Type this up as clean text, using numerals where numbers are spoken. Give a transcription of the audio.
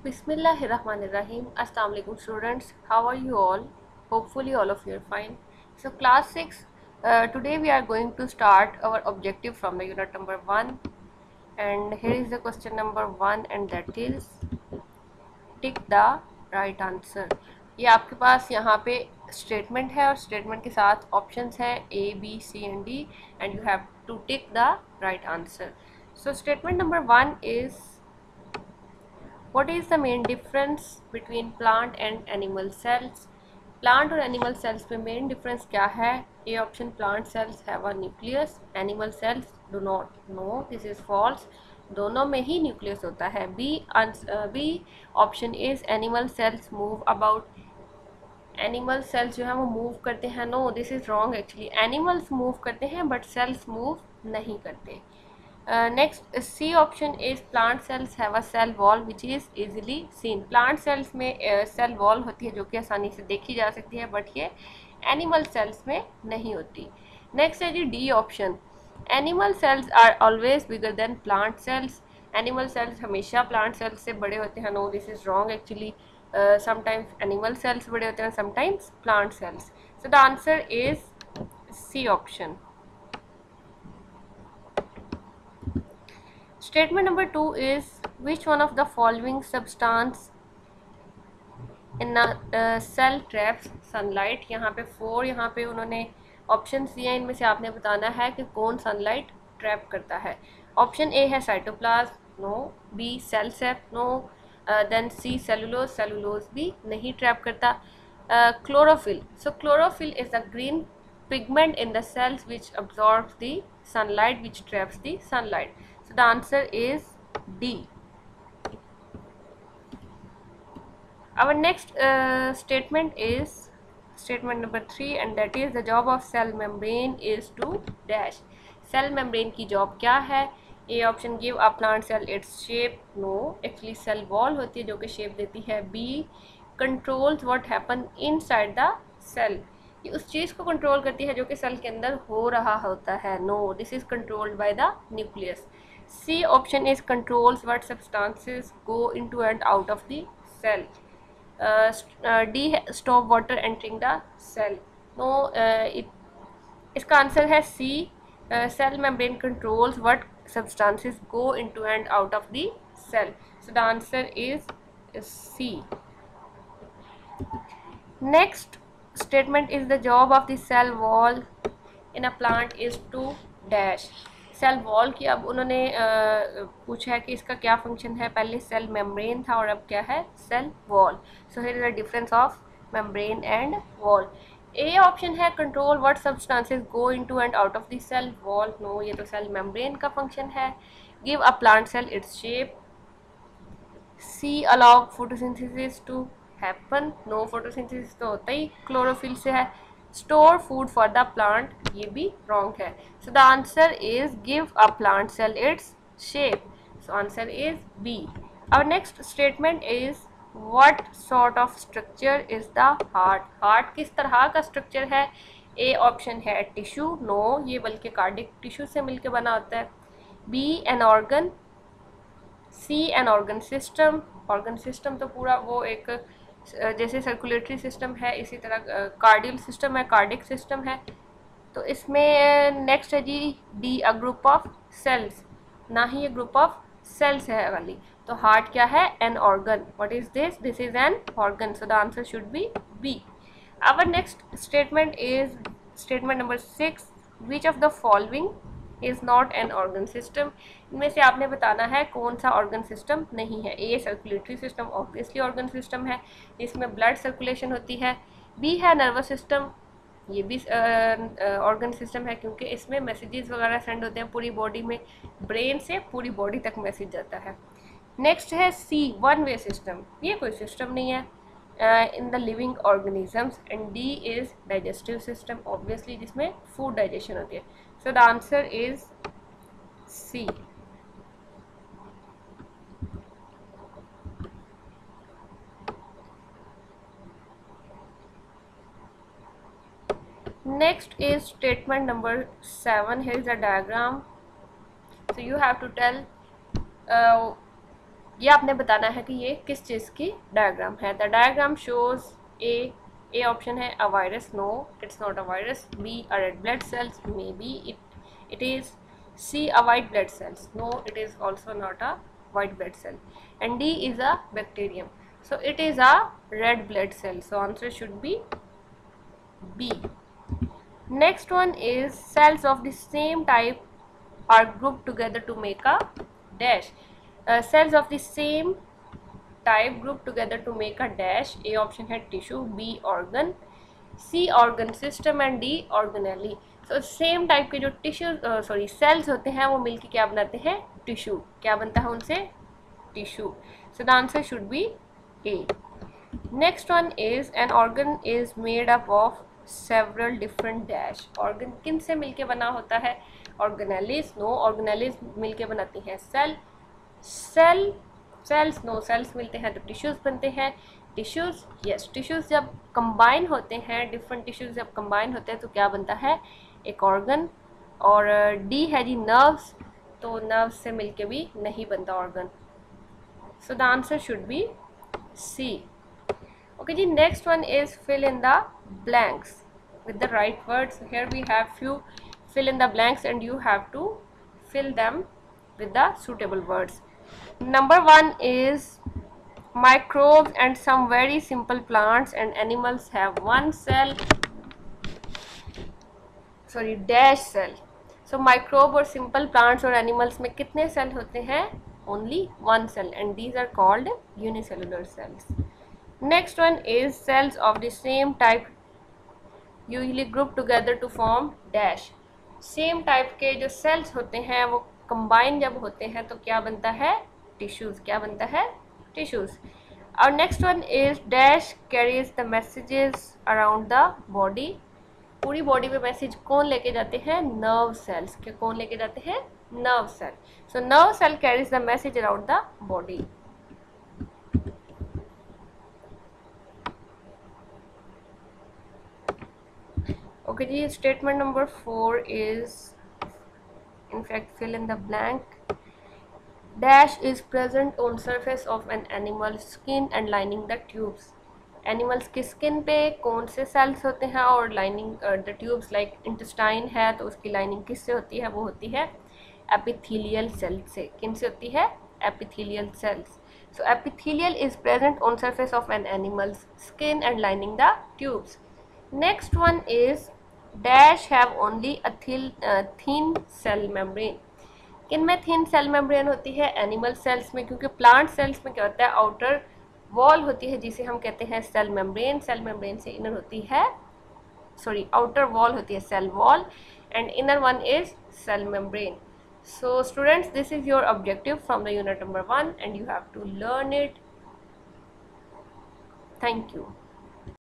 Bismillahirrahmanirrahim. Assalamu alaikum students. How are you all? Hopefully all of you are fine. So class 6, today we are going to start our objective from the unit number 1, and here is the question number 1, and that is tick the right answer. ये आपके पास यहाँ पे statement है और statement के साथ options हैं A, B, C and D, and you have to tick the right answer. So statement number 1 is, what is the main difference between plant and animal cells? Plant और animal cells में main difference क्या है? A option, plant cells have a nucleus, animal cells do not. No, this is false, दोनों में ही nucleus होता है। B option is, animal cells move about, animal cells जो है वो मूव करते हैं। No, this is wrong actually, animals move करते हैं बट सेल्स मूव नहीं करते। Next C option is, plant cells have a cell wall which is easily seen. Plant cells में सेल वॉल होती है जो कि आसानी से देखी जा सकती है, बट ये एनिमल सेल्स में नहीं होती। नेक्स्ट है जी D option, animal cells are always bigger than plant cells. Animal cells हमेशा प्लांट सेल्स से बड़े होते हैं। No, this is wrong actually, sometimes animal cells बड़े होते हैं, sometimes plant cells. So the answer is C option. Statement number 2 is, which one of the following substance in a cell traps sunlight? यहाँ पे 4 यहाँ पे उन्होंने options दिए हैं, इनमें से आपने बताना है कि कौन सनलाइट ट्रैप करता है। ऑप्शन ए है साइटोप्लाज्म, नो। बी सेल सेप, नो। देन सी सेलुलोज, सेलुलोज भी नहीं ट्रैप करता। Chlorophyll, so chlorophyll is the green pigment in the cells which absorbs the sunlight, which traps the sunlight. So the answer is D. Our next statement is statement number 3, and that is, the job of cell membrane is to dash. Cell membrane की job क्या है? A option, give a plant cell its shape. No, actually cell wall होती है जो कि shape देती है। B controls what happen inside the cell. ये उस चीज़ को कंट्रोल करती है जो कि सेल के अंदर हो रहा होता है। No, this is controlled by the nucleus. C option is, controls what substances go into and out of the cell. D stop water entering the cell. No, इसका आंसर है C, cell membrane controls what substances go into and out of the cell. So the answer is C. Next statement is, the job of the cell wall in a plant is to dash. Cell wall की अब उन्होंने पूछा है कि इसका क्या function है। पहले सेल मेम्ब्रेन था और अब क्या है? Cell wall. So here is the difference of membrane and wall. A option है, control what substances go into and out of the cell wall. No, ये तो सेल मेम्ब्रेन का फंक्शन है। Give a plant cell its shape. C allow photosynthesis to happen. No, photosynthesis तो होता ही chlorophyll से है। Store food for the plant, ये भी रॉन्ग है। So the answer is, give a plant cell its shape. So answer is B. Our next statement is, what sort of structure is the heart? Heart किस तरह का structure है? A option है tissue. No, ये बल्कि cardiac tissue से मिलकर बना होता है। B an organ. C an organ system. Organ system तो पूरा वो एक जैसे सर्कुलेटरी सिस्टम है, इसी तरह कार्डियल सिस्टम है, कार्डिक सिस्टम है। तो इसमें नेक्स्ट है जी D, a group of cells. ना ही ये ग्रुप ऑफ सेल्स है वाली। तो हार्ट क्या है? An organ. What is this? This is an organ. So the answer should be B. Our next statement is statement number 6, which of the following is not an organ system? इनमें से आपने बताना है कौन सा organ system नहीं है। A circulatory system, obviously organ system है, इसमें ब्लड सर्कुलेशन होती है। बी है नर्वस सिस्टम, ये भी ऑर्गन सिस्टम है क्योंकि इसमें मैसेजेस वगैरह सेंड होते हैं पूरी बॉडी में, ब्रेन से पूरी बॉडी तक मैसेज जाता है। नेक्स्ट है सी, वन वे सिस्टम, ये कोई सिस्टम नहीं है in the living organisms. And D is digestive system, obviously जिसमें फूड डाइजेशन होती है। So the answer is C. Next is statement number 7. Here is a diagram. So you have to tell ये आपने बताना है कि ये किस चीज़ की डायग्राम है। The diagram shows A option है a virus, no it's not a virus. B a red blood cells, maybe it is. C a white blood cells, no it is also not a white blood cell. And D is a bacterium, so it is a red blood cell, so answer should be B. Next one is cells of the same type are grouped together to make a dash. Cells of the same type grouped together to make a dash. A option है tissue, B organ, C organ system and D organelle. So same type के जो tissue cells होते हैं वो मिलके क्या बनाते हैं, टिश्यू। क्या बनता है उनसे, tissue. So the answer should B A. Next one is an organ is made up of several different dash. Organ किन से मिलके बना होता है, ऑर्गेनेलिस, नो ऑर्गेनेलिस मिलके बनाती हैं सेल्स, नो सेल्स मिलते हैं तो टिश्यूज बनते हैं। टिश्यूज, यस टिश्यूज जब कंबाइन होते हैं, डिफरेंट टिश्यूज जब कंबाइन होते हैं तो क्या बनता है, एक ऑर्गन। और डी है जी नर्व्स, तो नर्व्स से मिलके भी नहीं बनता organ. So the answer should be C. Okay जी, next one is fill in the blanks with the right words. Here we have few fill in the blanks and you have to fill them with the suitable words. Number one is microbes and some very simple plants and animals have one cell, sorry dash cell. So microbe और simple plants और animals में कितने cell होते हैं, only one cell, and these are called unicellular cells. Next one is cells of the same type usually grouped together to form dash. Same type के जो sales होते हैं वो कंबाइन जब होते हैं तो क्या बनता है, टिश्यूज। क्या बनता है, टिश्यूज। और next one is dash carries the messages around the body. पूरी बॉडी में मैसेज कौन लेके जाते हैं, नर्व सेल्स। के कौन लेके जाते हैं, nerve cell. So nerve cell carries the message around the body. Okay जी, statement number 4 is in fact fill in the blank. Dash is present on surface of an animal's skin and lining the tubes. Animals की skin पे कौन से cells होते हैं और lining the tubes like intestine है तो उसकी lining किससे होती है, वो होती है epithelial cell से। किन से होती है, epithelial cells. So epithelial is present on surface of an animal's skin and lining the tubes. Next one is dash have only a thin cell membrane. किन में thin cell membrane होती है, animal cells में, क्योंकि plant cells में क्या होता है, आउटर वॉल होती है जिसे हम कहते हैं सेल मेम्ब्रेन। सेल मेम्ब्रेन से इनर होती है, सॉरी आउटर वॉल होती है cell wall, and inner one is cell membrane. So students, this is your objective from the unit number 1 and you have to learn it. Thank you.